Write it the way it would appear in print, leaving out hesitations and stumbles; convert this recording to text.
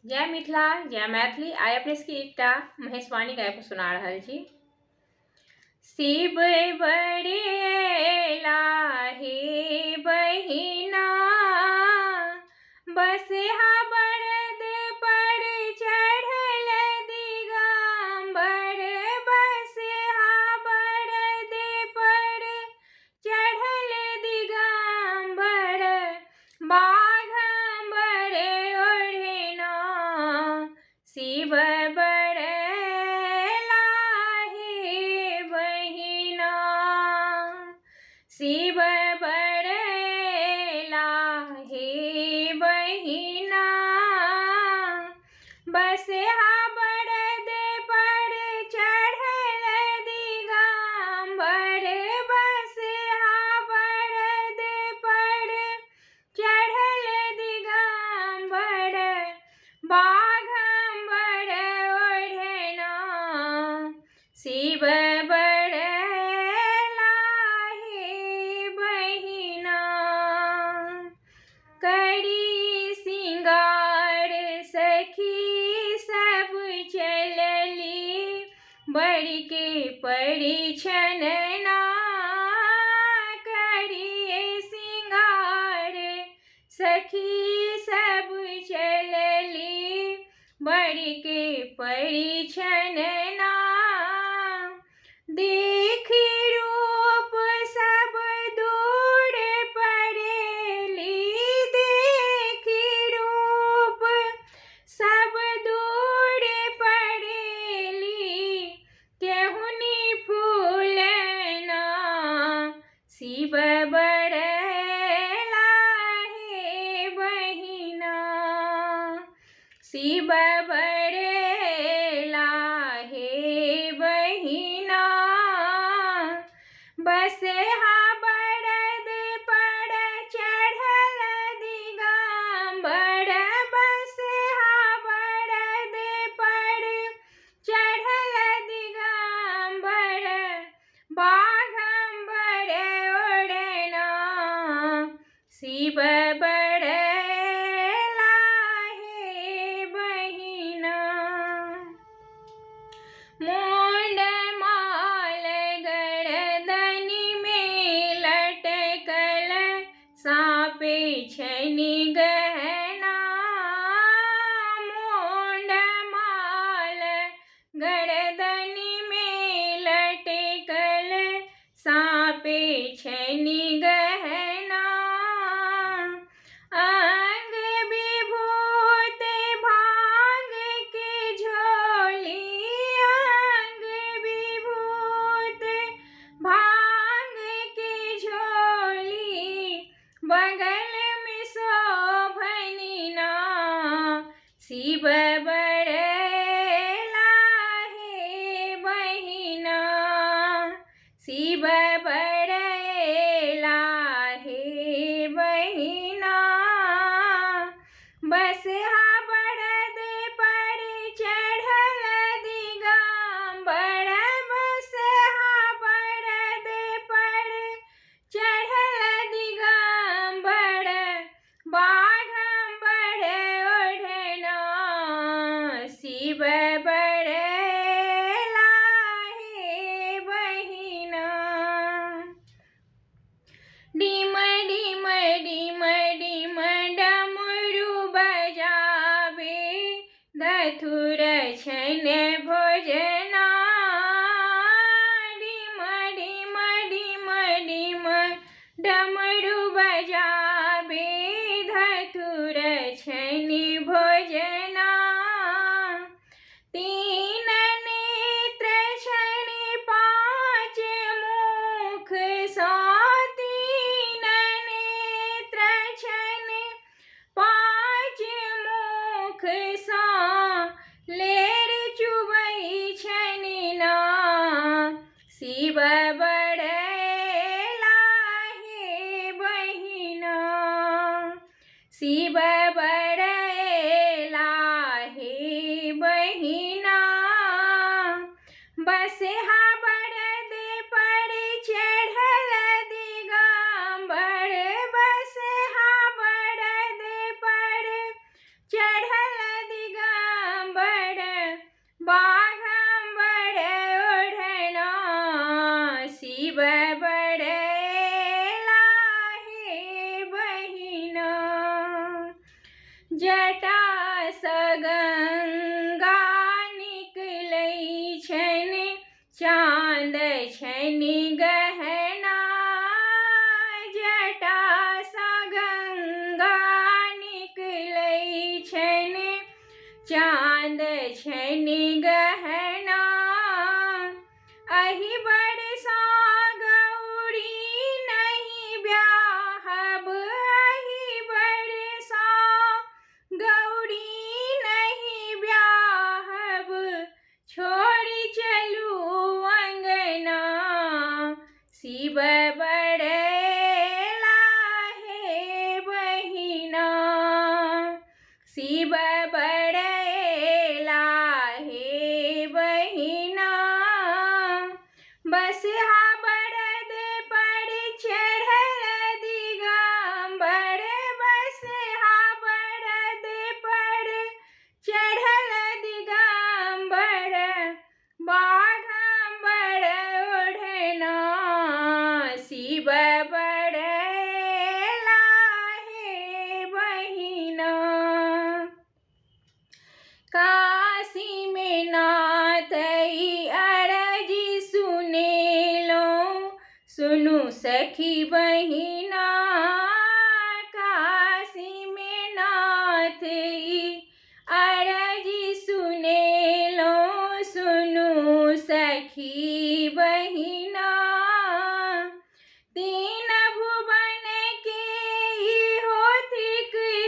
जय मिथिला जय मैथिली। आइ अपने सबके एकटा महेशवाणी गाबि कऽ सुना रहल छी। शिव बड़ेला हे बहिना, बसहा बरद पर चढ़ल दिगंबर, बसहा बरद पर चढ़ल दिगंबर, बाघंबर ओढ़ना शिव बड़ेला हे बहिना। शिव बड़ेला हे बहिना, बसहा बरद पर चढ़ल दिगंबर, बसहा बरद पर चढ़ल दिगंबर, बाघंबर ओढ़ना शिव बड़ेला हे बहिना। करी सिंगार सखी सब चलली, बड़के परिछनना करी सिंगार सखी सब चलली, बड़के परिछनना देखी रूप सब दूर पड़ेली, देखी रूप सब दूर पड़ेली, केहुनी फूलना शिव बड़ेला हे बहिना। शिव बड़ेला हे बहिना, बसहा बरद पर चढ़ल दिगंबर, बसहा बरद पर चढ़ल दिगंबर, बाघंबर ओढ़ना शिव बड़ेला हे बहिना। मुंड माल गर्दनि में लटकल, साँपे छनि गहना, मुंड माल गर्दनि में लटकल, साँपे छनि गहना, अंग विभूत भांग के झोली, अंग विभूत भांग के झोली, बगल में शोभनिना शिव बड़ेला हे बहिना। शिव बड़ेला हे बहिना, बसहा बरद पर चढ़ल दिगंबर, बसहा बरद पर चढ़ल दिगंबर, बाघंबर ओढ़ना शिव बड़ेला हे बहिना। डिम डिम डिम डिम डमरू बजावे, धतुर छन भोजना, डिम डिम डिम डिम डमरू बजावे, धतुर छन भोजना, तीन नेत्र छनि पाँच मुख सा, तीन नेत्र छनि पाँच मुख सा, लेर चुबै छनि ना शिव बड़ेला हे बहिना। जटा सँ गंगा निकलै छनि, चाँद छनि गहना। जटा सँ गंगा निकलै छनि, चाँद छनि गहना। अहि बरसा गौरी नहीं ब्याहब, अहि बरसा गौरी नहीं ब्याहब, छोड़ि चलू अंगना। शिव बरैला हे बहिना, शिव बरैला हे बहिना। बसहा बरद पर चढ़ल दिगंबर, बसहा बरद पर चढ़ल दिगंबर, बाघंबर ओढ़ना। शिव बरैला हे बहिना। का